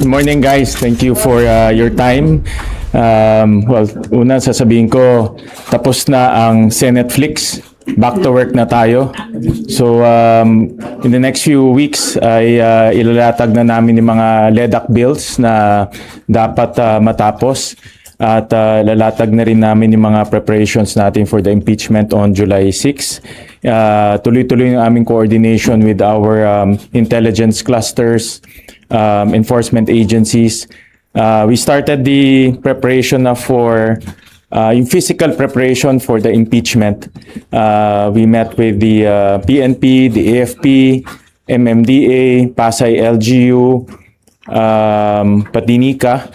Good morning, guys. Thank you for your time. Well, una sasabihin ko, tapos na ang Senate Flix. Back to work na tayo. So, in the next few weeks ay ilalatag na namin yung mga LEDAC bills na dapat matapos. At lalatag na rin namin yung mga preparations natin for the impeachment on July 6. Tuloy-tuloy yung aming coordination with our intelligence clusters, enforcement agencies. We started the preparation na for yung physical preparation for the impeachment. We met with the PNP, the AFP, MMDA, Pasay LGU, Patinica,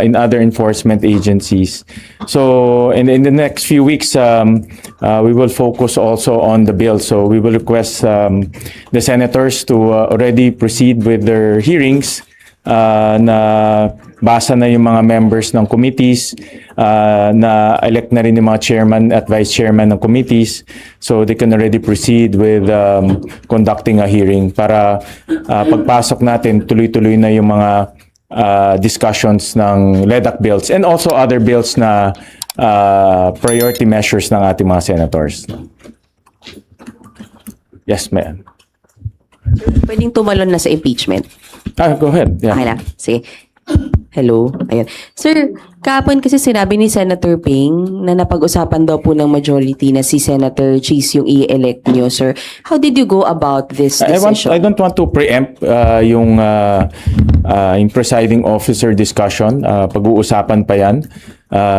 and other enforcement agencies. So in the next few weeks, we will focus also on the bill. So we will request the senators to already proceed with their hearings. Na basa na yung mga members ng committees, na elect na rin yung mga chairman at vice chairman ng committees, so they can already proceed with conducting a hearing para pagpasok natin tuloy-tuloy na yung mga discussions ng LEDAC bills and also other bills na priority measures ng ating mga senators. Yes, ma'am. Pwedeng tumalon na sa impeachment. Go ahead. Yeah. Okay lang. Sige. Hello. Ayan. Sir, kahapon kasi sinabi ni Senator Ping na napag-usapan daw po ng majority na si Senator Cheese yung i-elect niyo, sir. How did you go about this decision? I don't want to preempt yung presiding officer discussion. Pag-uusapan pa yan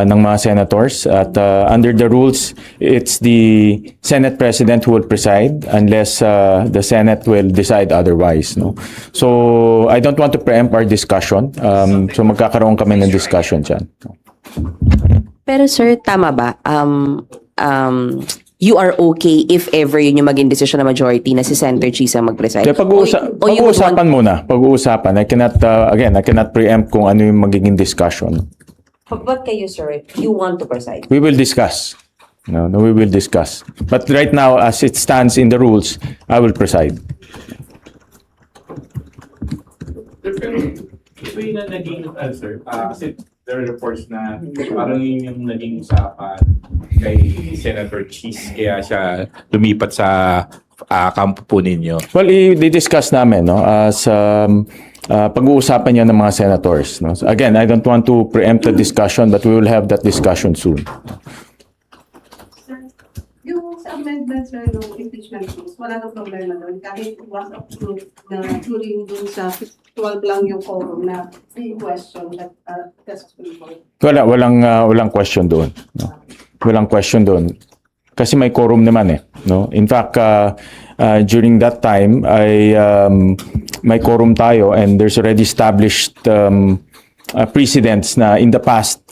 ng mga senators. At under the rules, it's the Senate President who will preside unless the Senate will decide otherwise. No? So, I don't want to preempt our discussion. So, magkakaroon kami ng discussion dyan. Pero sir, tama ba? You are okay if ever yun yung maging decision ng majority na si Senator Cheese ang mag-preside? Pag-uusapan muna. Pag-uusapan. I cannot preempt kung ano yung magiging discussion. But kayo, sir, you want to preside? We will discuss. No, we will discuss. But right now, as it stands in the rules, I will preside. Ito yung naging answer. Kasi there are reports na parang yun yung naging usapan kay Senator Cheese kaya siya lumipat sa kampo po ninyo. Well, i-discuss namin, no, as pag-uusapan yan ng mga senators. No? So again, I don't want to preempt the discussion, but we will have that discussion soon. Yung sa amendments sir, ng impeachment rules, wala nang problema doon. Kahit was approved na during dun sa 12 lang yung quorum na the question that that's Walang question doon. No? Walang question doon. Kasi may quorum naman eh. No? In fact, during that time, may quorum tayo and there's already established precedents na in the past,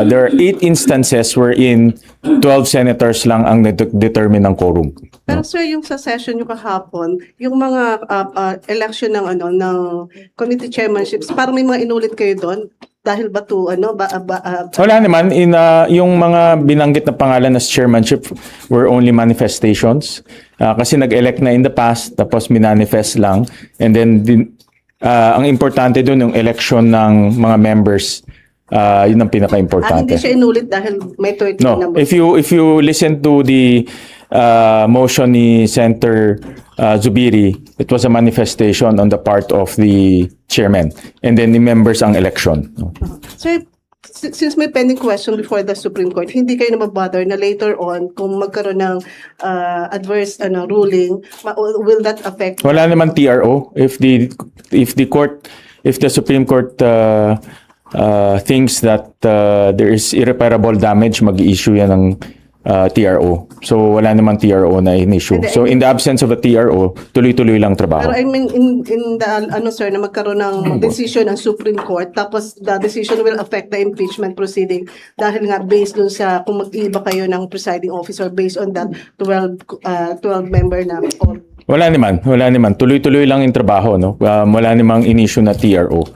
there are 8 instances wherein 12 senators lang ang determine ng quorum. Pero sir, yung sa session yung kahapon, yung mga election ng committee chairmanships, parang may mga inulit kayo doon dahil ba to Wala naman yung mga binanggit na pangalan as chairmanship were only manifestations. Kasi nag-elect na in the past tapos minanifest lang, and then ang importante doon yung election ng mga members. Yun ang pinaka-importante. hindi siya inulit dahil may 30 No, number. if you listen to the motion ni Senator Zubiri, it was a manifestation on the part of the chairman, and then the members ang election. Sir, since may pending question before the Supreme Court, hindi kayo na mag-bother na later on kung magkaroon ng adverse ruling, will that affect? Wala naman TRO if the Supreme Court thinks that there is irreparable damage, mag-issue yan ng TRO. So wala naman TRO na in-issue. So in the absence of a TRO, tuloy-tuloy lang trabaho. Pero I mean in the sir na magkaroon ng decision ng Supreme Court tapos the decision will affect the impeachment proceeding dahil nga based dun sa kung mag-iba kayo ng presiding officer based on that 12 member na or Wala naman. Tuloy-tuloy lang yung trabaho, no? Wala namang in-issue na TRO.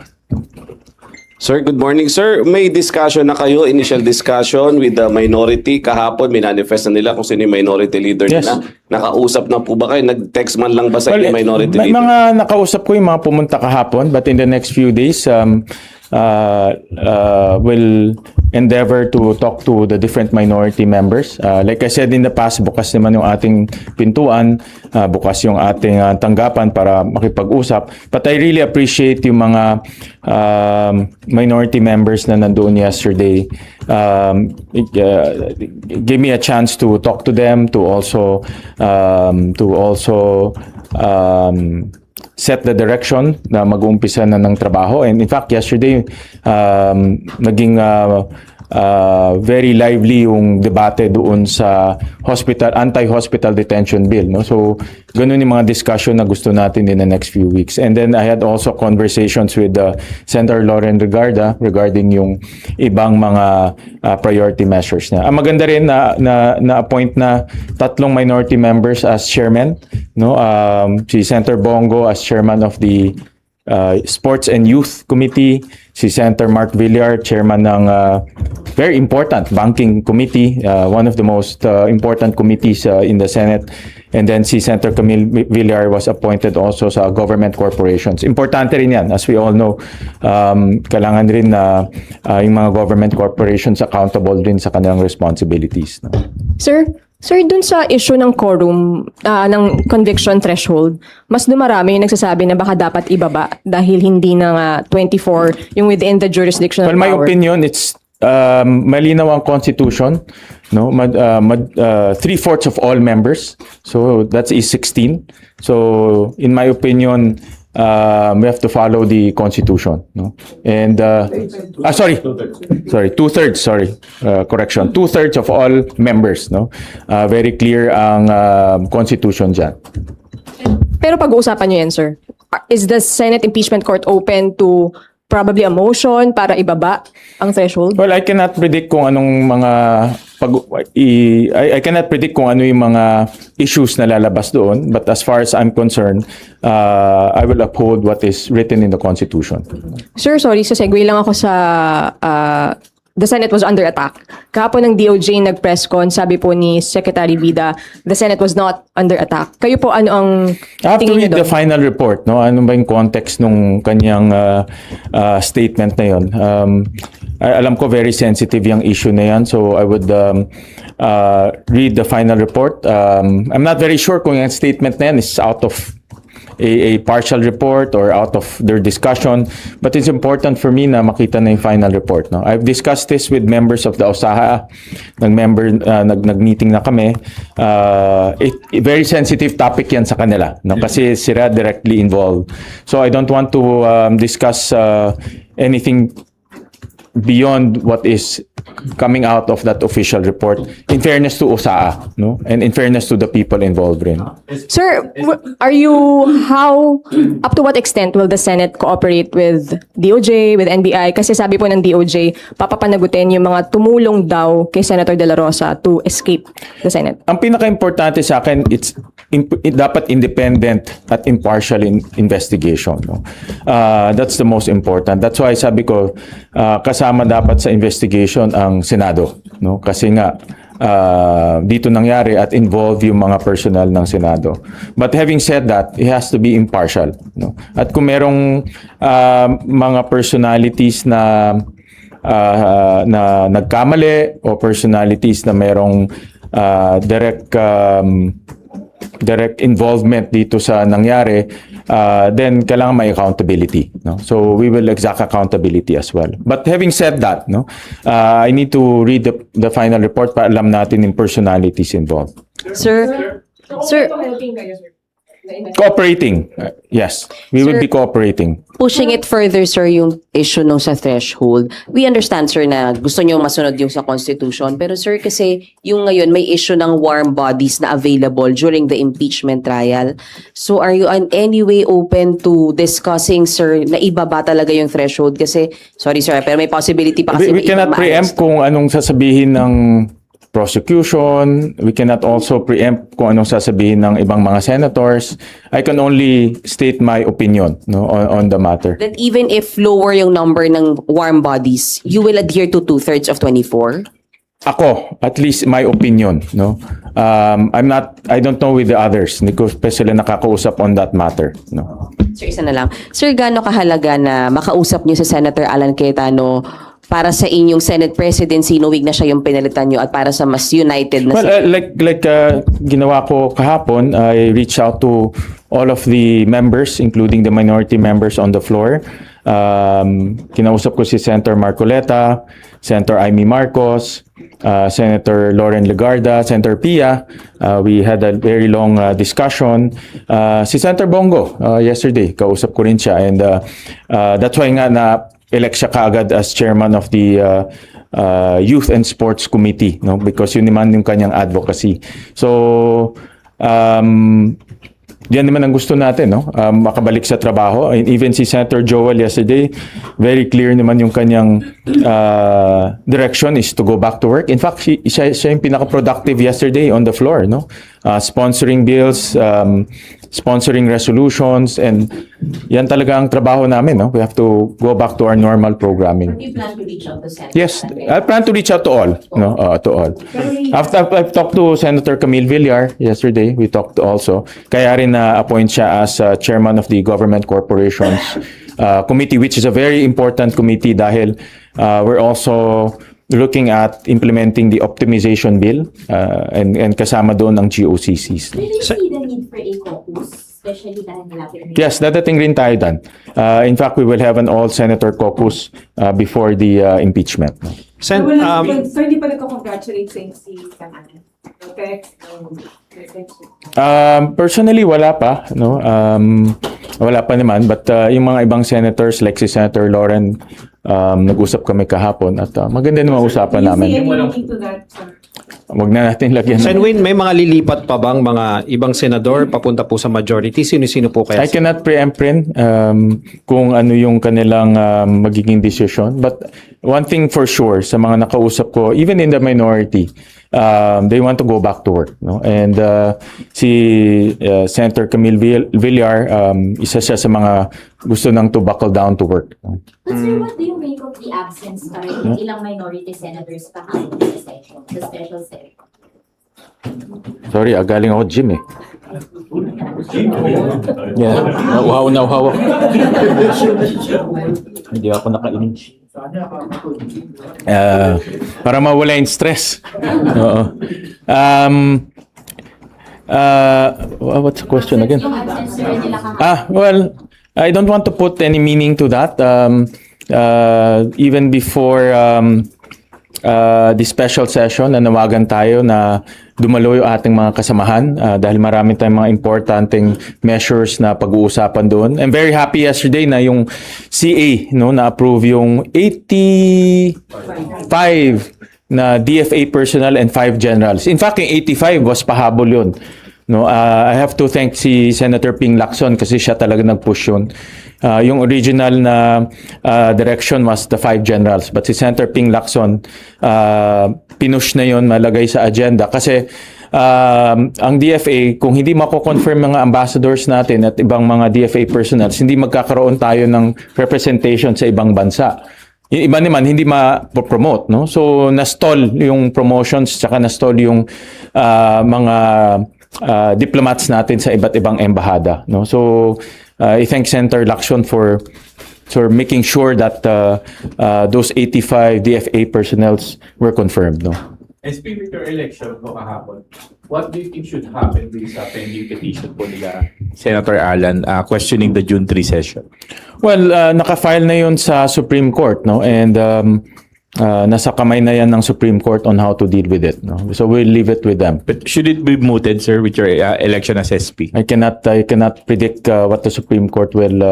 Sir, good morning, sir. May discussion na kayo, initial discussion with the minority. Kahapon, minanifest na nila kung sino yung minority leader Yes. nila. Nakausap na po ba kayo? Nag-text man lang ba sa inyo minority may leader? mga nakausap ko yung mga pumunta kahapon, but in the next few days, will endeavor to talk to the different minority members. Like I said in the past, bukas naman yung ating pintuan, bukas yung ating tanggapan para makipag-usap. But I really appreciate yung mga minority members na nandoon yesterday. It gave me a chance to talk to them, to also set the direction na mag-uumpisa na ng trabaho. And in fact, yesterday, naging very lively yung debate doon sa anti-hospital detention bill. No? So, ganun yung mga discussion na gusto natin in the next few weeks. And then I had also conversations with Senator Lauren Regarda regarding yung ibang mga priority measures niya. Ang maganda rin na-appoint na 3 minority members as chairman. No? Si Senator Bongo as chairman of the Sports and Youth Committee, si Senator Mark Villar, chairman ng very important Banking Committee, one of the most important committees in the Senate. And then si Senator Camille Villar was appointed also sa government corporations. Importante rin yan. As we all know, kailangan rin na yung mga government corporations accountable rin sa kanilang responsibilities. No? Sir, dun sa issue ng quorum, ng conviction threshold, mas dumarami yung nagsasabi na baka dapat ibaba dahil hindi na nga 24 yung within the jurisdictional Well, my power. opinion, it's malinaw ang constitution, no? 3/4 of all members. So that's is 16. So in my opinion, we have to follow the constitution, no? And sorry, 2/3. Correction, 2/3 of all members, no? Very clear ang constitution dyan. Pero pag-uusapan nyo yan, sir. Is the Senate Impeachment Court open to probably a motion para ibaba ang threshold? Well, I cannot predict kung anong mga I cannot predict kung ano yung mga issues na lalabas doon, but as far as I'm concerned, I will uphold what is written in the Constitution. Sir, sorry, sa segue lang ako sa the Senate was under attack. Kahapon ng DOJ nag-press con, sabi po ni Secretary Vida, the Senate was not under attack. Kayo po, ano ang I have to tingin read niyo the doon? final report, no? Ano ba yung context nung kanyang statement na yon? Alam ko very sensitive yung issue na yan, so I would read the final report. I'm not very sure kung yung statement na yan is out of a partial report or out of their discussion, but it's important for me na makita na yung final report. No? I've discussed this with members of the OSAHA, nag-meeting na kami. Very sensitive topic yan sa kanila, no? Kasi sila directly involved. So I don't want to discuss anything beyond what is coming out of that official report, in fairness to OSAA, no? And in fairness to the people involved rin. Sir, up to what extent will the Senate cooperate with DOJ, with NBI? Kasi sabi po ng DOJ, papapanagutin yung mga tumulong daw kay Senator De La Rosa to escape the Senate. Ang pinaka-importante sa akin, dapat independent at impartial investigation. No? That's the most important. That's why sabi ko, kasama dapat sa investigation ang Senado. No? Kasi nga, dito nangyari at involve yung mga personnel ng Senado. But having said that, it has to be impartial. No? At kung merong mga personalities na nagkamali o personalities na merong direct involvement dito sa nangyari, then kailangan may accountability. No? So we will exact accountability as well. But having said that, no, I need to read the final report para alam natin yung personalities involved. Sir, Cooperating, yes, we will be cooperating. pushing it further, sir, yung issue no sa threshold. We understand, sir, na gusto nyo masunod yung sa Constitution. Pero, sir, kasi yung ngayon may issue ng warm bodies na available during the impeachment trial. So, are you in any way open to discussing, sir, na ibaba talaga yung threshold? Kasi, sorry, sir, pero may possibility pa kasi We cannot maayos. preempt kung anong sasabihin ng prosecution. We cannot also preempt kung anong sasabihin ng ibang mga senators. I can only state my opinion, no, on the matter. That even if lower yung number ng warm bodies, you will adhere to 2/3 of 24? Ako, at least my opinion, no. I don't know with the others. Hindi ko pa sila nakakausap on that matter, no. Sir, isa na lang. Sir, gaano kahalaga na makausap niyo sa Senator Alan Cayetano para sa inyong Senate presidency, knowing na siya yung pinalitan niyo at para sa mas united na Well, ginawa ko kahapon, I reached out to all of the members, including the minority members on the floor. Kinausap ko si Senator Marcoleta, Senator Amy Marcos, Senator Lauren Legarda, Senator Pia. We had a very long discussion. Si Senator Bongo, yesterday, kausap ko rin siya. And that's why nga na-elect siya kaagad as chairman of the Youth and Sports Committee, no? Because yun naman yung kanyang advocacy. So, yan naman ang gusto natin, no? Makabalik sa trabaho. And even si Senator Joel yesterday, very clear naman yung kanyang direction is to go back to work. In fact, siya yung pinaka-productive yesterday on the floor, no? Sponsoring bills, sponsoring resolutions, and yan talaga ang trabaho namin, no? We have to go back to our normal programming. You plan to reach out to Senator? Yes, I plan to reach out to all, no, to all. After I've talked to Senator Camille Villar yesterday, we talked also. Kaya rin na-appoint siya as chairman of the Government Corporations Committee, which is a very important committee dahil we're also looking at implementing the optimization bill and kasama doon ang GOCCs. Do you see the need for a caucus, especially dahil malapit na Yes, dadating rin tayo dan. In fact, we will have an all-senator caucus before the impeachment. Sir, di pa nagko-congratulate sa si Kanan. Okay? Personally, wala pa, no. Wala pa naman, but yung mga ibang senators like si Senator Lauren, nag-usap kami kahapon at maganda naman usapan namin. to that, sir? Wag na natin lagyan. Senwin, may mga lilipat pa bang mga ibang senador papunta po sa majority? Sino-sino po kaya? I cannot preempt rin kung ano yung kanilang magiging decision. But one thing for sure, sa mga nakausap ko, even in the minority, they want to go back to work, no? And si Senator Camille Villar, isa siya sa mga gusto nang to buckle down to work. But sir, what do you make of the absence ng ilang minority senators kahapon sa session, the special session? Sorry, galing ako gym eh. Yeah, nauhaw. Hindi ako nakainom. Para mawala yung stress. Oo. What's the question again? Yung absence sir nila kahapon. Well, I don't want to put any meaning to that. Even before the special session, nanawagan tayo na dumalo yung ating mga kasamahan dahil marami tayong mga importanteng measures na pag-uusapan doon. I'm very happy yesterday na yung CA, no, na-approve yung 85 na DFA personnel and 5 generals. In fact, yung 85 was pahabol yun. No, I have to thank si Senator Ping Lacson kasi siya talaga nag-push yun. Yung original na direction was the 5 generals, but si Senator Ping Lacson pinush na yun, malagay sa agenda kasi ang DFA, kung hindi mako-confirm mga ambassadors natin at ibang mga DFA personnel, hindi magkakaroon tayo ng representation sa ibang bansa. Yung iba naman hindi ma-promote, no? So na-stall yung promotions tsaka na-stall yung mga diplomats natin sa iba't ibang embahada, no? So I thank Senator Lacson for making sure that those 85 DFA personnels were confirmed, no? SP with your election po kahapon, what do you think should happen with sa pending petition po nila Senator Alan questioning the June 3 session? Well, naka-file na yun sa Supreme Court, no? And nasa kamay na yan ng Supreme Court on how to deal with it, no? So we'll leave it with them. But should it be mooted, sir, with your election as SP? I cannot predict what the Supreme Court will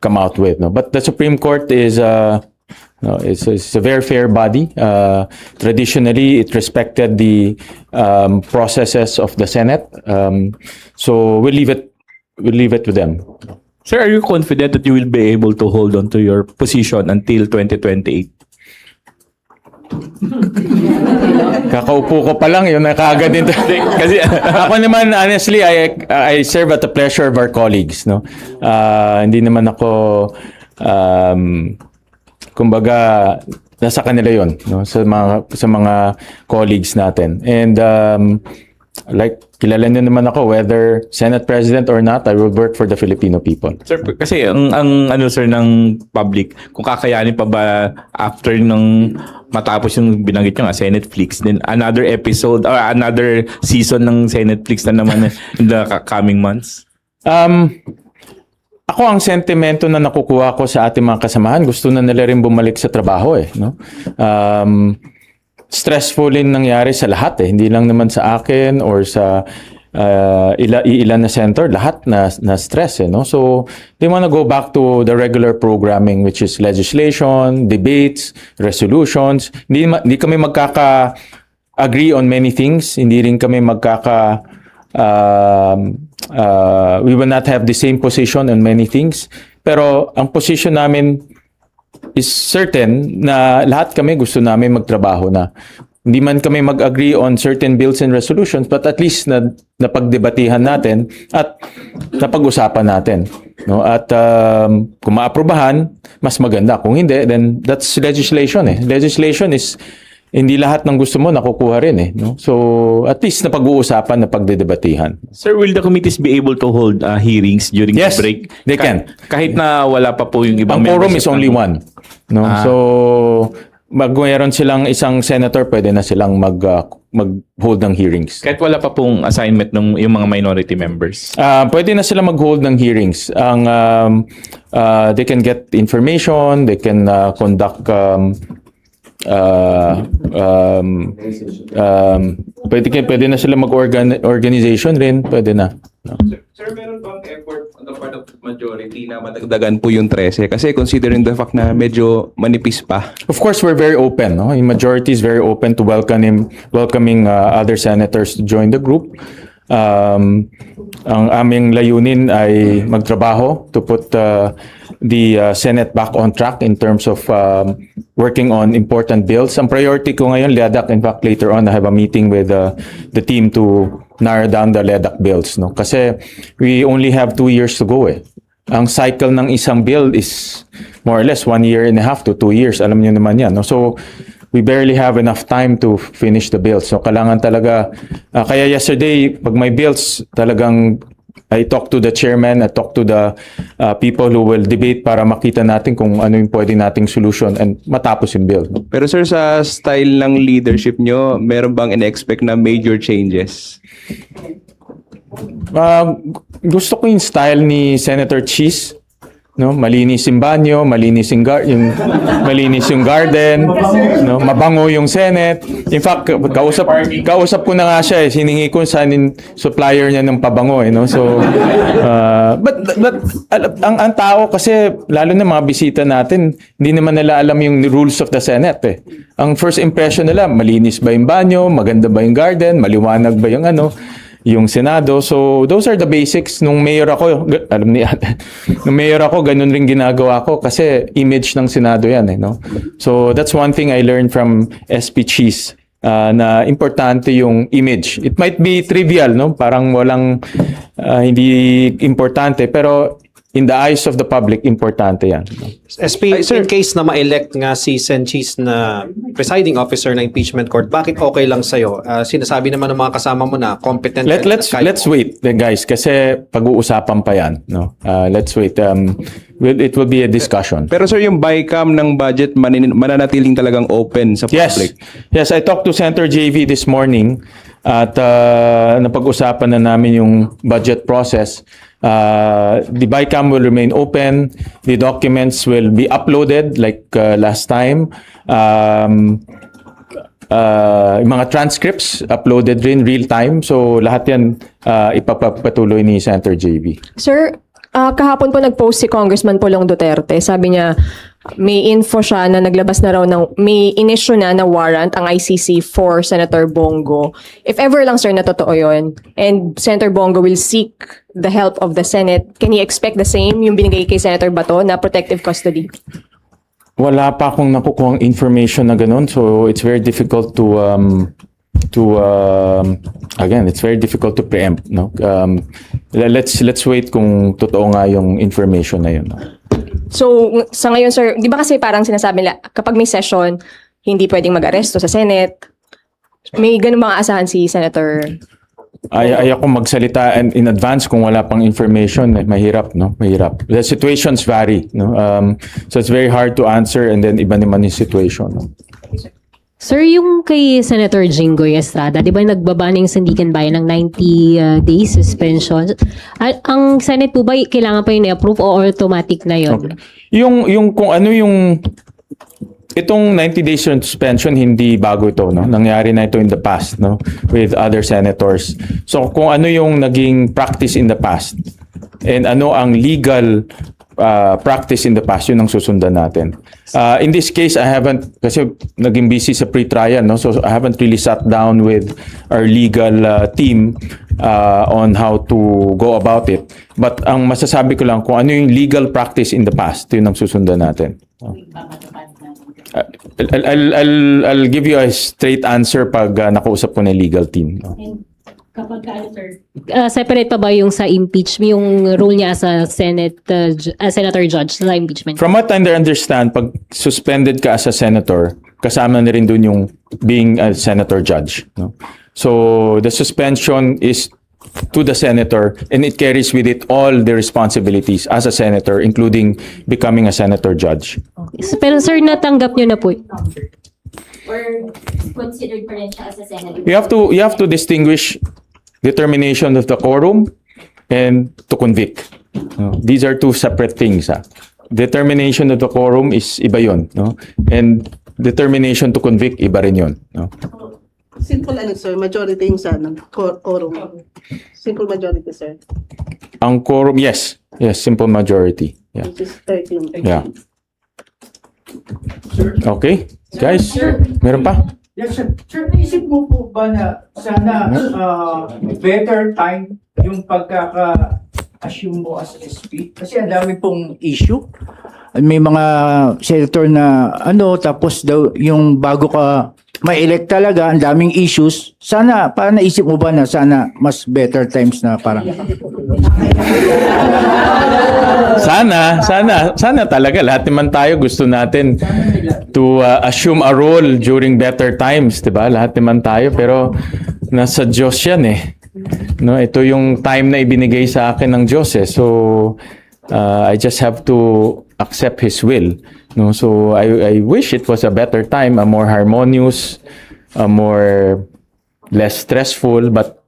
come out with, no? But the Supreme Court is no, it's a very fair body. Traditionally, it respected the processes of the Senate. So we'll leave it with them. Sir, are you confident that you will be able to hold on to your position until 2028? Kakaupo ko pa lang, yun na kaagad din. Kasi ako naman, honestly, I serve at the pleasure of our colleagues. No? Hindi naman ako, kumbaga, nasa kanila yun, no? Sa mga colleagues natin. And like, kilala niyo naman ako, whether Senate President or not, I will work for the Filipino people. Sir, kasi ang ano sir ng public, kung kakayanin pa ba after nung matapos yung binanggit nyo nga, Senate Flix, then another episode or another season ng Senate Flix na naman in the coming months? Ako ang sentimento na nakukuha ko sa ating mga kasamahan, gusto na nila rin bumalik sa trabaho no? Stressful din nangyari sa lahat hindi lang naman sa akin or sa ilan na senator, lahat na stress no? So they want to go back to the regular programming, which is legislation, debates, resolutions. Hindi kami magkaka-agree on many things, hindi rin kami we will not have the same position on many things. Pero ang position namin is certain na lahat kami gusto namin magtrabaho na. Hindi man kami mag-agree on certain bills and resolutions, but at least napagdebatihan natin at napag-usapan natin. No? At kung maaprubahan, mas maganda. Kung hindi, then that's legislation. Legislation is hindi lahat ng gusto mo nakukuha rin no? So at least napag-uusapan, napagdedebatihan. Sir, will the committees be able to hold hearings during Yes, the break? they can. Kahit na wala pa po yung ibang Ang quorum members is of only the- one. No? So mayroon silang isang senator, pwede na silang mag-hold ng hearings. Kahit wala pa pong assignment ng yung mga minority members. Pwede na sila mag-hold ng hearings. They can get information, they can conduct pwede na sila mag-organization rin, pwede na. No? Sir, meron bang effort on the part of majority na madagdagan po yung 13? Kasi considering the fact na medyo manipis pa. Of course, we're very open. No? Yung majority is very open to welcoming other senators to join the group. Ang aming layunin ay magtrabaho to put the Senate back on track in terms of working on important bills. Ang priority ko ngayon, LEDAC. In fact, later on, I have a meeting with the team to narrow down the LEDAC bills. No? Kasi we only have 2 years to go. Ang cycle ng isang bill is more or less 1.5 years to 2 years. Alam niyo naman yan. No? So, we barely have enough time to finish the bills. So, kailangan talaga, kaya yesterday, pag may bills, talagang I talked to the chairman, I talked to the people who will debate para makita natin kung ano yung pwede nating solution and matapos yung bill. Pero sir, sa style ng leadership nyo, meron bang in-expect na major changes? Gusto ko yung style ni Senator Cheese. No, malinis yung banyo, malinis yung garden, no, mabango yung Senate. In fact, kausap ko na nga siya hiningi ko sa supplier niya ng pabango no. So but ang tao kasi lalo na mga bisita natin, hindi naman nila alam yung rules of the Senate Ang first impression nila, malinis ba yung banyo, maganda ba yung garden, maliwanag ba yung yung Senado. So, those are the basics. Nung mayor ako, nung mayor ako, ganun rin ginagawa ko kasi image ng Senado yan. No? So, that's one thing I learned from SP Cheese na importante yung image. It might be trivial, no? Parang walang, hindi importante, pero in the eyes of the public, importante yan. SP, in case na ma-elect nga si Sen. Cheese na presiding officer ng impeachment court, bakit okay lang sa'yo? Sinasabi naman ng mga kasama mo na competent. Let's wait, guys, kasi pag-uusapan pa yan. No? Let's wait. It will be a discussion. Pero sir, yung BICAM ng budget, mananatiling talagang open sa public? Yes, I talked to Senator JV this morning at napag-usapan na namin yung budget process. The BICAM will remain open. The documents will be uploaded like last time. Yung mga transcripts uploaded rin real time. So lahat yan ipapatuloy ni Senator JV. Sir, kahapon po nag-post si Congressman Pulong Duterte. Sabi niya, may info siya na naglabas na raw may in-issue na warrant ang ICC for Senator Bongo. If ever lang, sir, na totoo yun, and Senator Bongo will seek the help of the Senate, can you expect the same yung binigay kay Senator Bato na protective custody? Wala pa akong nakukuhang information na ganun. So it's very difficult to again, it's very difficult to preempt, no? Let's wait kung totoo nga yung information na yun. No? So, sa ngayon, sir, di ba kasi parang sinasabi nila, kapag may session, hindi pwedeng mag-aresto sa Senate. May ganun mga asahan si Senator? Ayoko magsalita in advance kung wala pang information. Mahirap, no? Mahirap. The situations vary, no? So it's very hard to answer, and then iba naman yung situation, no? Sir, yung kay Senator Jinggoy Estrada, di ba nagbabaning Sandigan Bayan ng 90 days suspension? Ang Senate po ba kailangan pa yun i-approve o automatic na yun? Okay. Yung kung ano yung itong 90 days suspension, hindi bago ito, no? Nangyari na ito in the past, no? With other senators. So kung ano yung naging practice in the past and ano ang legal practice in the past, yun ang susundan natin. In this case, I haven't, kasi naging busy sa pre-trial, no? So I haven't really sat down with our legal team on how to go about it. But ang masasabi ko lang, kung ano yung legal practice in the past, yun ang susundan natin. I'll give you a straight answer pag nakausap ko na legal team. No? Kapag sir, separate pa ba yung sa impeachment, yung role niya as a senator judge sa impeachment? From what I understand, pag suspended ka as a senator, kasama na rin dun yung being a senator judge. No? So the suspension is to the senator, and it carries with it all the responsibilities as a senator, including becoming a senator judge. Pero sir, natanggap niyo na po. Or considered pa rin siya as a senator? You have to distinguish determination of the quorum and to convict. No? These are two separate things. Determination of the quorum is iba yun, no? And determination to convict, iba rin yun. No? Simple ano, sir, majority yung sa quorum. Simple majority, sir. Ang quorum, yes, simple majority. Yeah. Which is 13. Yeah. Okay, guys, meron pa? Yes, sir. Sir, naisip mo po ba na sana better time yung pagkaka-assume mo as SP? Kasi ang dami pong issue. May mga senator na tapos daw yung bago ka ma-elect talaga, ang daming issues. Sana, para naisip mo ba na sana mas better times na parang... Sana talaga. Lahat naman tayo gusto natin to assume a role during better times, 'di ba? Lahat naman tayo, pero nasa Diyos 'yan eh. No, ito yung time na ibinigay sa akin ng Diyos eh. So I just have to accept His will. No, so I wish it was a better time, a more harmonious, a more less stressful, but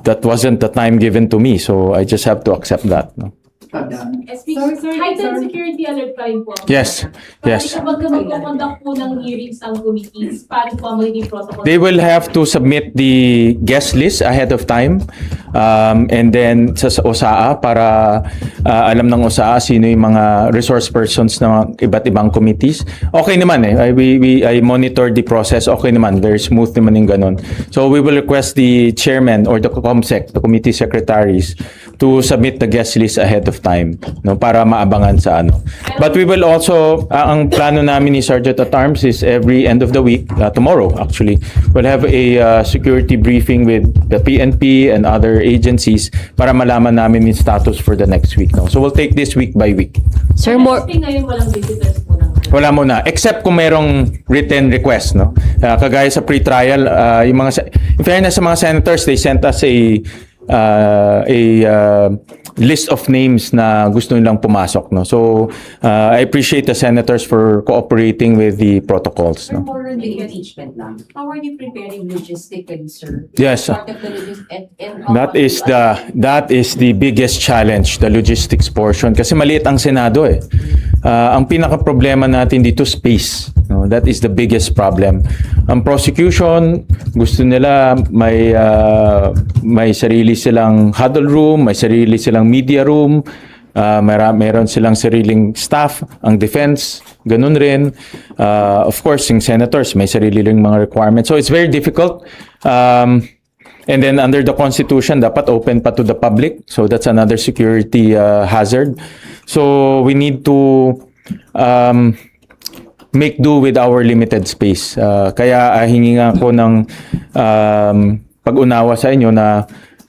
that wasn't the time given to me. So I just have to accept that. No? Heightened security alert pa rin po. Yes. Kapag mag-conduct po ng hearings ang committees, paano po ang magiging protocol? They will have to submit the guest list ahead of time, and then sa OSAA para alam ng OSAA sino yung mga resource persons ng iba't ibang committees. Okay naman eh. I monitor the process. Okay naman. Very smooth naman yung ganun. So we will request the chairman or the COMSEC, the committee secretaries, to submit the guest list ahead of time, no, para maabangan sa ano. But we will also, ang plano namin ni Sergeant at Arms is every end of the week, tomorrow actually, we'll have a security briefing with the PNP and other agencies para malaman namin yung status for the next week. No? So we'll take this week by week. Sir, more... Ngayon walang visitors po ng... Wala muna, except kung merong written request, no? Kagaya sa pre-trial, yung mga, in fairness sa mga senators, they sent us a list of names na gusto nilang pumasok, no? So I appreciate the senators for cooperating with the protocols, no? More on the impeachment lang. How are you preparing logistically, sir? Yes, Part of the logistics and that is the biggest challenge, the logistics portion, kasi maliit ang Senado eh. Ang pinaka problema natin dito, space, no? That is the biggest problem. Ang prosecution, gusto nila may sarili silang huddle room, may sarili silang media room, meron silang sariling staff. Ang defense, ganun rin. Of course, yung senators, may sarili ring mga requirements. So it's very difficult. And then under the Constitution, dapat open pa to the public. So that's another security hazard. So we need to make do with our limited space. Kaya hingi nga ako ng pag-unawa sa inyo na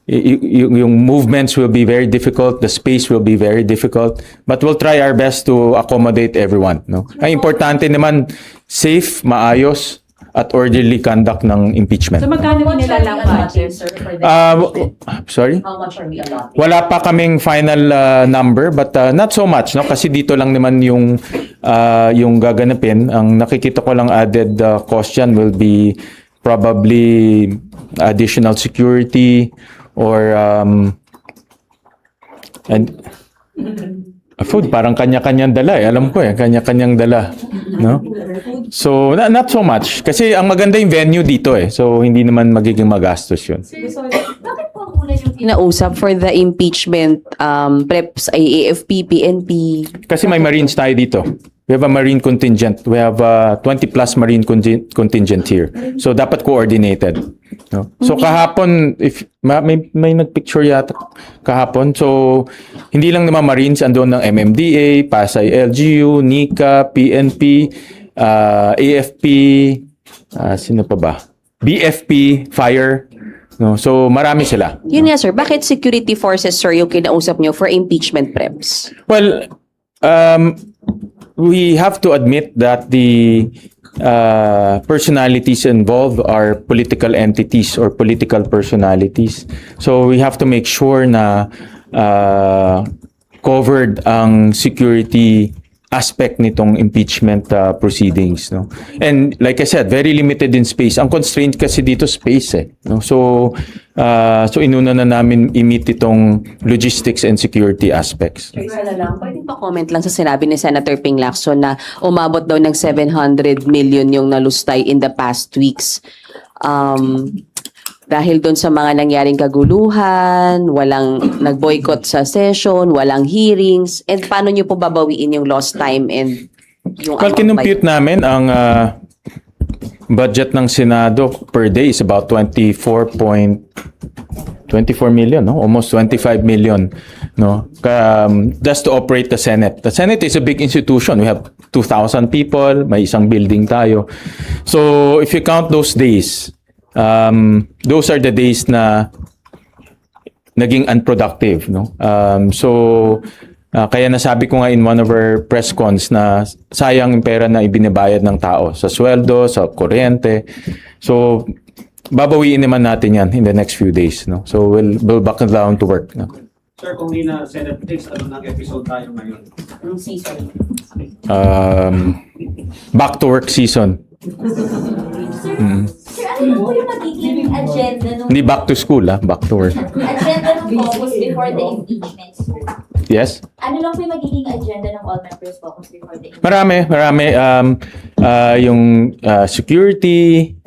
yung movements will be very difficult, the space will be very difficult, but we'll try our best to accommodate everyone. No? Ang importante naman, safe, maayos, at orderly conduct ng impeachment. So magkano nila lang budget, sir, for the Sorry? how much are we allotting? Wala pa kaming final number, but not so much, no? Kasi dito lang naman yung gaganapin. Ang nakikita ko lang added cost yan will be probably additional security or and food, parang kanya-kanyang dala eh. Alam ko eh, kanya-kanyang dala. No? So, not so much. Kasi ang maganda yung venue dito eh. So, hindi naman magiging magastos yun. Bakit po muna yung Kinausap for the impeachment preps ay AFP, PNP. Kasi may Marines tayo dito. We have a Marine contingent. We have 20 plus Marine contingent here. So, dapat coordinated. No? So, kahapon, if may nagpicture yata kahapon. So, hindi lang naman Marines, andun ng MMDA, Pasay LGU, NICA, PNP, AFP, sino pa ba? BFP, Fire. No? So, marami sila. Yun nga sir, bakit security forces sir yung kinausap nyo for impeachment preps? Well, we have to admit that the personalities involved are political entities or political personalities. So we have to make sure na covered ang security aspect nitong impeachment proceedings, no. And like I said, very limited in space. Ang constraint kasi dito space eh, no. So inuna na namin i-meet itong logistics and security aspects. Isa na lang, pwede pa comment lang sa sinabi ni Senator Ping Lacson na umabot daw ng 700 million yung nalustay in the past weeks. Dahil doon sa mga nangyaring kaguluhan, walang nag-boycott sa session, walang hearings, and paano nyo po babawiin yung lost time and yung... Well, kinumpute namin ang budget ng Senado per day is about 24 million, no? Almost 25 million, no? Just to operate the Senate. The Senate is a big institution. We have 2,000 people, may isang building tayo. So, if you count those days, those are the days na naging unproductive, no? Kaya nasabi ko nga in one of our press cons na sayang yung pera na ibinabayad ng tao sa sweldo, sa kuryente. So babawiin naman natin yan in the next few days, no? So we'll back down to work, no? Sir, kung hindi na Senate Fix, ano ng episode tayo ngayon? Anong season? Back to work season. Sir, ano lang po yung magiging agenda nung Hindi back to school, back to work. agenda ng caucus before the impeachment, sir? Yes? Ano lang po yung magiging agenda ng all members caucus before the impeachment? Marami. Yung security,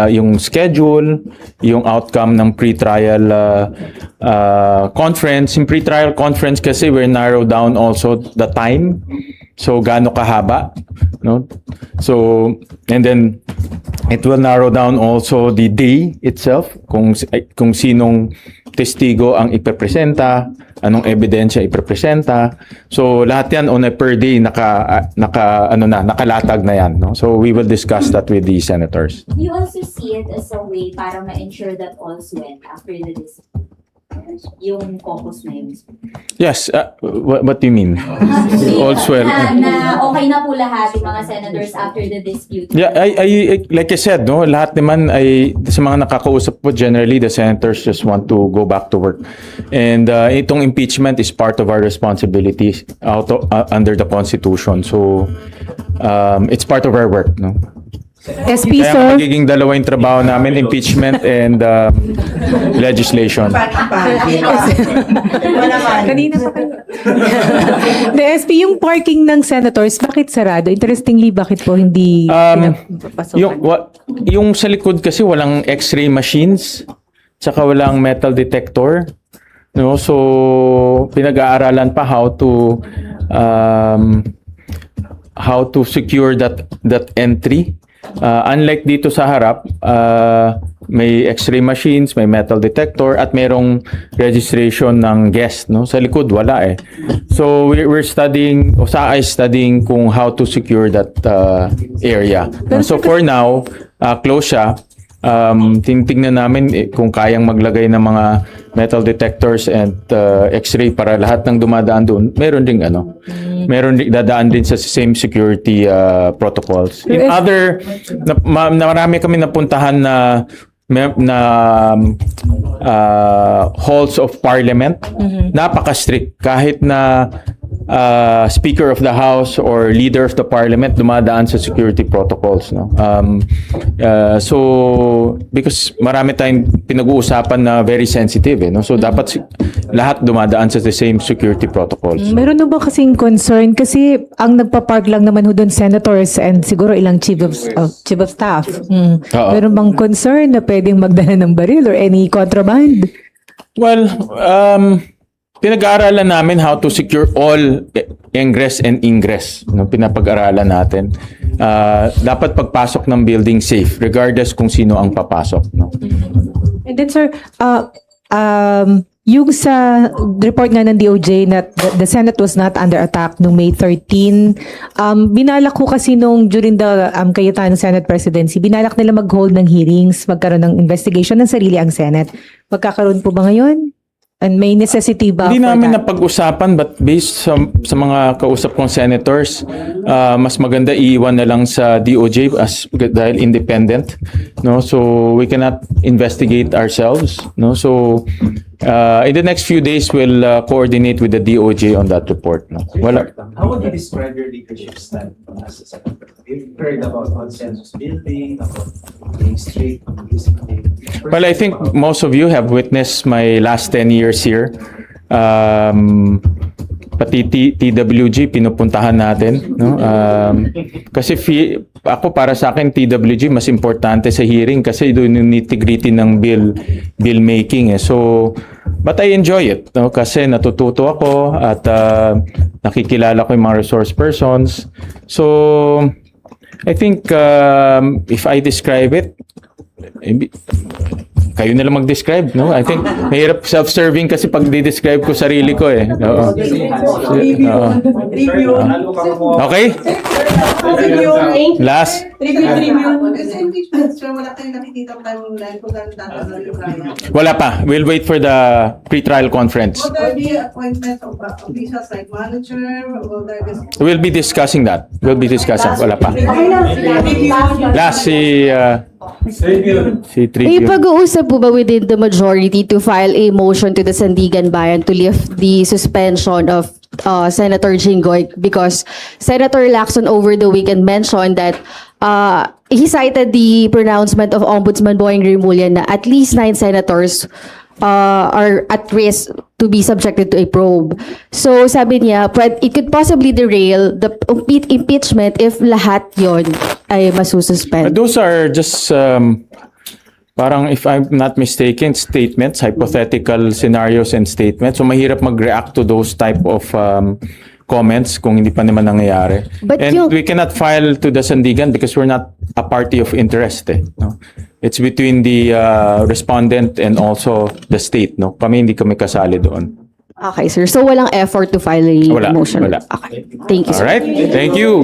yung schedule, yung outcome ng pre-trial conference. Yung pre-trial conference kasi we narrow down also the time. So, gaano kahaba, no? So, and then it will narrow down also the day itself, kung sinong testigo ang ipepresenta, anong ebidensya ipepresenta. So, lahat yan on a per day nakalatag na yan, no? So, we will discuss that with the senators. Do you also see it as a way para ma-ensure that all's well after the dispute? Yung caucus na yun. Yes, what do you mean? All's well. Na okay na po lahat yung mga senators after the dispute. Yeah, I like I said, no, lahat naman ay sa mga nakakausap po, generally the senators just want to go back to work. And itong impeachment is part of our responsibilities under the Constitution. So it's part of our work, no. SP, Kaya magiging dalawa yung trabaho namin, impeachment and legislation. Kanina pa kayo. The SP, yung parking ng senators, bakit sarado? Interestingly, bakit po hindi yung sa likod kasi walang x-ray machines, tsaka walang metal detector. No? So, pinag-aaralan pa how to secure that entry. Unlike dito sa harap, may x-ray machines, may metal detector, at merong registration ng guest, no? Sa likod, wala eh. So, we're studying, OSA is studying kung how to secure that area. So, for now, close siya. Tingnan namin kung kayang maglagay ng mga metal detectors and x-ray para lahat ng dumadaan doon. Meron ding dadaan din sa same security protocols. In other, marami kami napuntahan na halls of parliament. Napaka-strict. Kahit na Speaker of the House or Leader of the Parliament dumadaan sa security protocols, no? So because marami tayong pinag-uusapan na very sensitive, no? So dapat lahat dumadaan sa the same security protocols. Meron na ba kasing concern? Kasi ang nagpa-park lang naman ho doon senators and siguro ilang chief of staff. Oo. Meron bang concern na pwedeng magdala ng baril or any contraband? Well, pinag-aaralan namin how to secure all ingress and ingress. No, pinapag-aralan natin. Dapat pagpasok ng building safe regardless kung sino ang papasok. No? And then sir, yung sa report nga ng DOJ na the Senate was not under attack noong May 13, binalak ko kasi during the Cayetano Senate presidency, binalak nila mag-hold ng hearings, magkaroon ng investigation ng sarili ang Senate. Magkakaroon po ba ngayon? And may necessity ba Hindi for namin that? napag-usapan but based sa mga kausap kong senators, mas maganda iiwan na lang sa DOJ dahil independent, no? So we cannot investigate ourselves, no? So in the next few days we'll coordinate with the DOJ on that report, no? Wala. How would you describe your leadership style as a senator? You've heard about consensus building, about being straight, discipline. Well, I think most of you have witnessed my last 10 years here. Pati TWG pinupuntahan natin, no? Kasi ako para sa akin TWG mas importante sa hearing kasi doon yung nitty-gritty ng bill making eh. So but I enjoy it, no? Kasi natututo ako at nakikilala ko yung mga resource persons. So I think if I describe it, kayo na lang mag-describe, no? I think mahirap self-serving kasi pag di-describe ko sarili ko eh. Oo. Okay? Last. Kasi impeachment, sir, wala tayong nakikita timeline kung saan tatagal yung kaya. Wala pa. We'll wait for the pre-trial conference. Will there be appointment of officials like manager? Will there be... We'll be discussing that. Wala pa. Last si Tribune. Pag-uusap po ba within the majority to file a motion to the Sandigan Bayan to lift the suspension of Senator Jinggoy because Senator Lacson over the weekend mentioned that he cited the pronouncement of Ombudsman Boying Rimulyan na at least 9 senators are at risk to be subjected to a probe. So sabi niya, it could possibly derail the impeachment if lahat yon ay masususpend. Those are just parang if I'm not mistaken, statements, hypothetical scenarios and statements. So mahirap mag-react to those type of comments kung hindi pa naman nangyayari. And we cannot file to the Sandigan because we're not a party of interest. No? It's between the respondent and also the state. No? Kami hindi kami kasali doon. Okay, sir. So walang effort to file a motion? Wala. Okay. Thank you, sir. All right. Thank you.